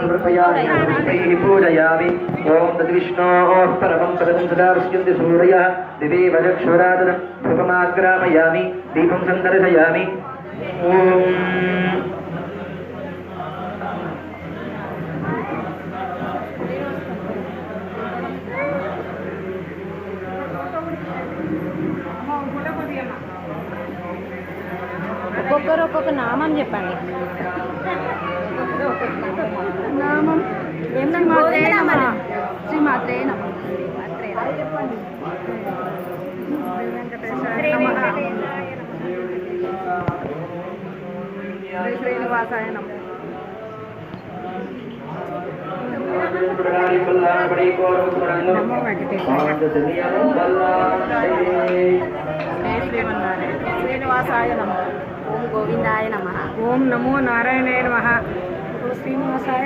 समर्पयामि पूजयामि ओम तद्विष्णोः परमं पदं सदा पश्यन्ति सूर्यः दिवे वचक्षुरादनं धूपमाग्रामयामि दीपं सन्दर्शयामि ఒక్కొక్కరు ఒక్కొక్క నామం చెప్పండి. నామం శ్రీమాత్రే నమః. శ్రీనివాసాయ నమః. శ్రీనివాసాయ నమః. ఓం గోవిందాయ నమః. ఓం నమో నారాయణాయ నమః. శ్రీనివాసాయ